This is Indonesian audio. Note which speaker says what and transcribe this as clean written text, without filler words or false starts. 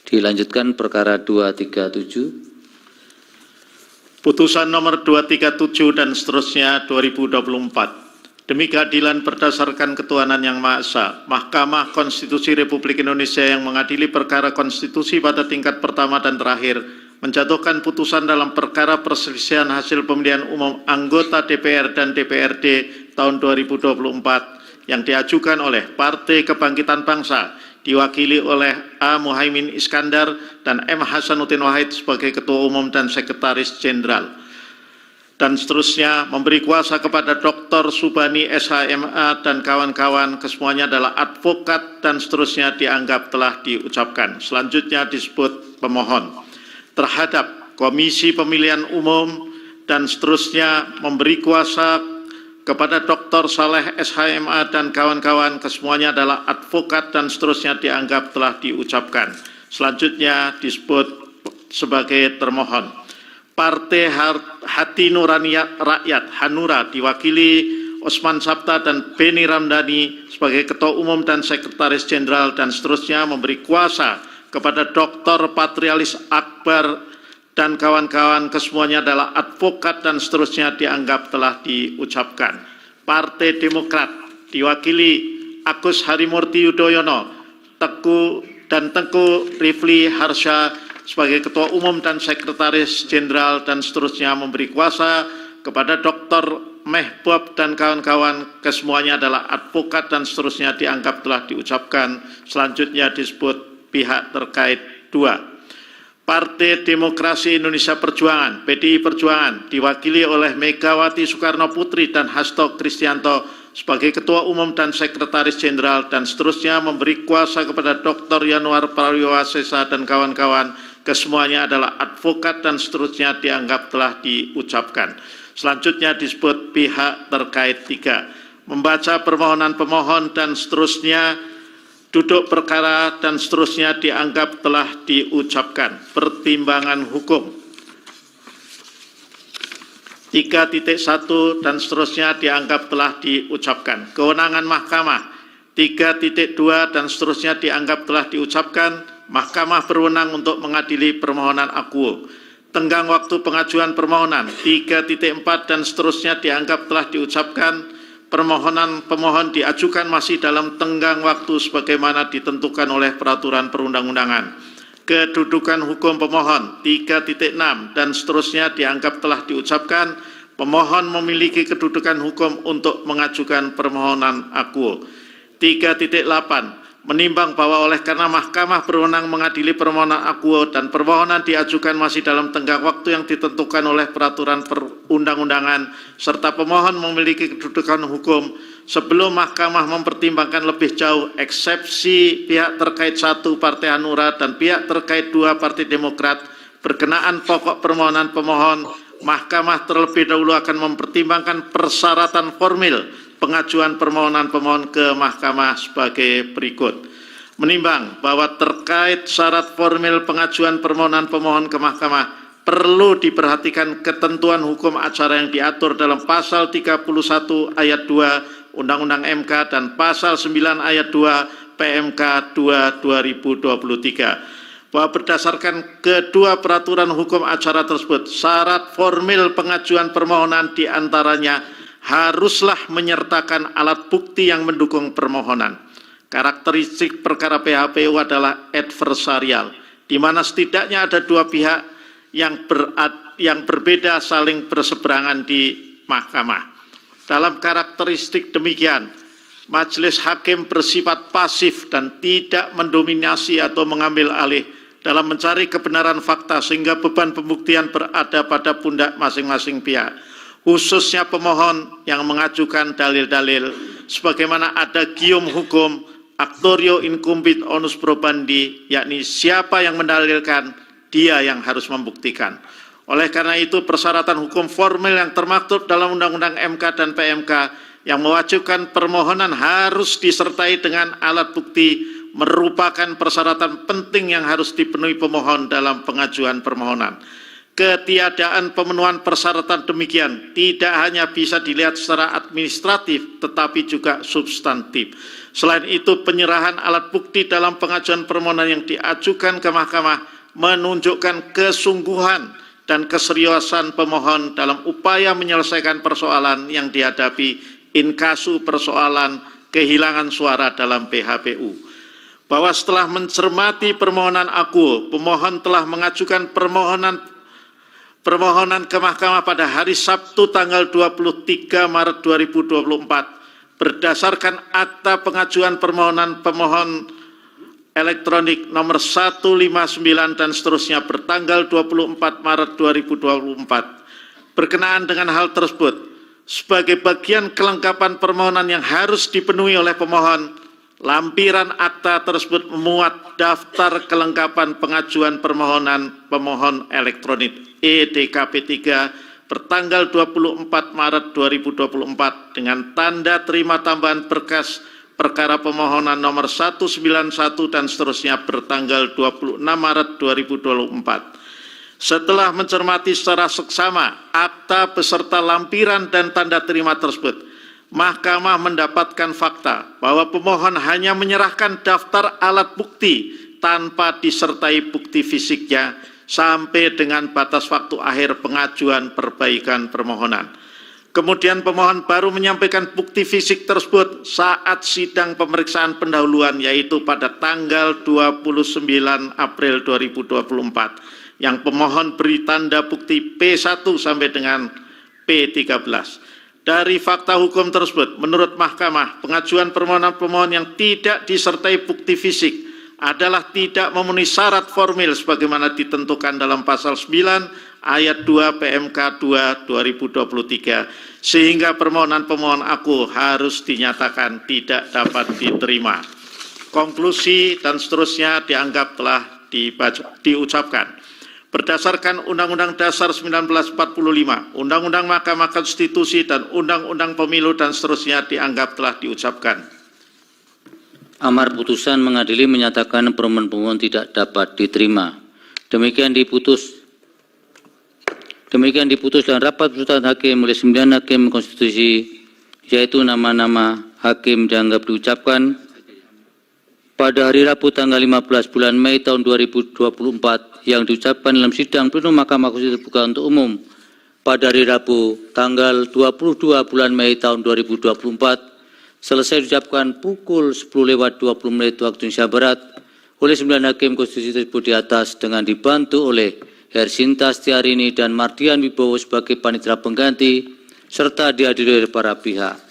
Speaker 1: Dilanjutkan perkara 237.
Speaker 2: Putusan nomor 237 dan seterusnya 2024. Demi keadilan berdasarkan ketuhanan yang Maha Esa, Mahkamah Konstitusi Republik Indonesia yang mengadili perkara konstitusi pada tingkat pertama dan terakhir, menjatuhkan putusan dalam perkara perselisihan hasil pemilihan umum anggota DPR dan DPRD tahun 2024 yang diajukan oleh Partai Kebangkitan Bangsa, diwakili oleh A. Muhaimin Iskandar dan M. Hasanuddin Wahid sebagai Ketua Umum dan Sekretaris Jenderal. Dan seterusnya memberi kuasa kepada Dr. Subani SHMA dan kawan-kawan kesemuanya adalah advokat dan seterusnya dianggap telah diucapkan. Selanjutnya disebut pemohon terhadap Komisi Pemilihan Umum dan seterusnya memberi kuasa kepada Dr. Saleh SHMA dan kawan-kawan kesemuanya adalah advokat dan seterusnya dianggap telah diucapkan. Selanjutnya disebut sebagai termohon. Partai Hati Nurani Rakyat Hanura diwakili Osman Sabta dan Beni Ramdhani sebagai Ketua Umum dan Sekretaris Jenderal dan seterusnya memberi kuasa kepada Dr. Patrialis Akbar dan kawan-kawan kesemuanya adalah advokat dan seterusnya dianggap telah diucapkan. Partai Demokrat diwakili Agus Harimurti Yudhoyono, Tengku Rifli Harsha sebagai Ketua Umum dan Sekretaris Jenderal dan seterusnya memberi kuasa kepada Dr. Mehbob dan kawan-kawan kesemuanya adalah advokat dan seterusnya dianggap telah diucapkan. Selanjutnya disebut pihak terkait 2. Partai Demokrasi Indonesia Perjuangan (PDI Perjuangan) diwakili oleh Megawati Soekarno Putri dan Hasto Kristianto sebagai Ketua Umum dan Sekretaris Jenderal dan seterusnya memberi kuasa kepada Dr. Yanuar Prawiwasesa dan kawan-kawan kesemuanya adalah advokat dan seterusnya dianggap telah diucapkan. Selanjutnya disebut pihak terkait 3. Membaca permohonan pemohon dan seterusnya duduk perkara dan seterusnya dianggap telah diucapkan. Pertimbangan hukum 3.1 dan seterusnya dianggap telah diucapkan. Kewenangan Mahkamah 3.2 dan seterusnya dianggap telah diucapkan. Mahkamah berwenang untuk mengadili permohonan akuo. Tenggang waktu pengajuan permohonan 3.4 dan seterusnya dianggap telah diucapkan. Permohonan pemohon diajukan masih dalam tenggang waktu sebagaimana ditentukan oleh peraturan perundang-undangan. Kedudukan hukum pemohon 3.6 dan seterusnya dianggap telah diucapkan. Pemohon memiliki kedudukan hukum untuk mengajukan permohonan akuo. 3.8 menimbang bahwa oleh karena Mahkamah berwenang mengadili permohonan akuo dan permohonan diajukan masih dalam tenggang waktu yang ditentukan oleh peraturan perundang-undangan serta pemohon memiliki kedudukan hukum, sebelum Mahkamah mempertimbangkan lebih jauh eksepsi pihak terkait 1 Partai Hanura dan pihak terkait 2 Partai Demokrat berkenaan pokok permohonan pemohon, Mahkamah terlebih dahulu akan mempertimbangkan persyaratan formil pengajuan permohonan pemohon ke Mahkamah sebagai berikut. Menimbang bahwa terkait syarat formil pengajuan permohonan pemohon ke Mahkamah perlu diperhatikan ketentuan hukum acara yang diatur dalam pasal 31 ayat 2 Undang-Undang MK dan pasal 9 ayat 2 PMK 2 2023. Bahwa berdasarkan kedua peraturan hukum acara tersebut, syarat formil pengajuan permohonan diantaranya haruslah menyertakan alat bukti yang mendukung permohonan. Karakteristik perkara PHPU adalah adversarial, di mana setidaknya ada dua pihak yang berbeda saling berseberangan di mahkamah. Dalam karakteristik demikian, majelis hakim bersifat pasif dan tidak mendominasi atau mengambil alih dalam mencari kebenaran fakta sehingga beban pembuktian berada pada pundak masing-masing pihak, khususnya pemohon yang mengajukan dalil-dalil sebagaimana ada gium hukum actorio incumbit onus probandi, yakni siapa yang mendalilkan dia yang harus membuktikan. Oleh karena itu persyaratan hukum formil yang termaktub dalam Undang-Undang MK dan PMK yang mewajibkan permohonan harus disertai dengan alat bukti merupakan persyaratan penting yang harus dipenuhi pemohon dalam pengajuan permohonan. Ketiadaan pemenuhan persyaratan demikian tidak hanya bisa dilihat secara administratif, tetapi juga substantif. Selain itu, penyerahan alat bukti dalam pengajuan permohonan yang diajukan ke mahkamah menunjukkan kesungguhan dan keseriusan pemohon dalam upaya menyelesaikan persoalan yang dihadapi inkasu persoalan kehilangan suara dalam PHPU. Bahwa setelah mencermati permohonan akuo, pemohon telah mengajukan permohonan ke mahkamah pada hari Sabtu tanggal 23 Maret 2024 berdasarkan akta pengajuan permohonan pemohon elektronik nomor 159 dan seterusnya bertanggal 24 Maret 2024. Berkenaan dengan hal tersebut, sebagai bagian kelengkapan permohonan yang harus dipenuhi oleh pemohon, lampiran akta tersebut memuat daftar kelengkapan pengajuan permohonan pemohon elektronik EDKP 3 bertanggal 24 Maret 2024 dengan tanda terima tambahan berkas perkara pemohonan nomor 191 dan seterusnya bertanggal 26 Maret 2024. Setelah mencermati secara seksama akta beserta lampiran dan tanda terima tersebut, Mahkamah mendapatkan fakta bahwa pemohon hanya menyerahkan daftar alat bukti tanpa disertai bukti fisiknya sampai dengan batas waktu akhir pengajuan perbaikan permohonan. Kemudian pemohon baru menyampaikan bukti fisik tersebut saat sidang pemeriksaan pendahuluan, yaitu pada tanggal 29 April 2024 yang pemohon beri tanda bukti P1 sampai dengan P13. Dari fakta hukum tersebut, menurut Mahkamah, pengajuan permohonan pemohon yang tidak disertai bukti fisik adalah tidak memenuhi syarat formil sebagaimana ditentukan dalam pasal 9 ayat 2 PMK 2 2023, sehingga permohonan pemohon akuo harus dinyatakan tidak dapat diterima. Konklusi dan seterusnya dianggap telah diucapkan. Berdasarkan Undang-Undang Dasar 1945, Undang-Undang Mahkamah Konstitusi dan Undang-Undang Pemilu dan seterusnya dianggap telah diucapkan.
Speaker 1: Amar putusan mengadili menyatakan permohonan pemohon tidak dapat diterima. Demikian diputus dalam rapat putusan hakim oleh 9 hakim konstitusi, yaitu nama-nama hakim dianggap diucapkan pada hari Rabu tanggal 15 bulan Mei tahun 2024 yang diucapkan dalam sidang plenum Mahkamah Konstitusi terbuka untuk umum pada hari Rabu tanggal 22 bulan Mei tahun 2024 selesai diucapkan pukul 10:20 waktu Indonesia Barat oleh 9 hakim konstitusi tersebut di atas dengan dibantu oleh Hersinta Stiarini dan Mardian Wibowo sebagai panitera pengganti serta dihadiri oleh para pihak.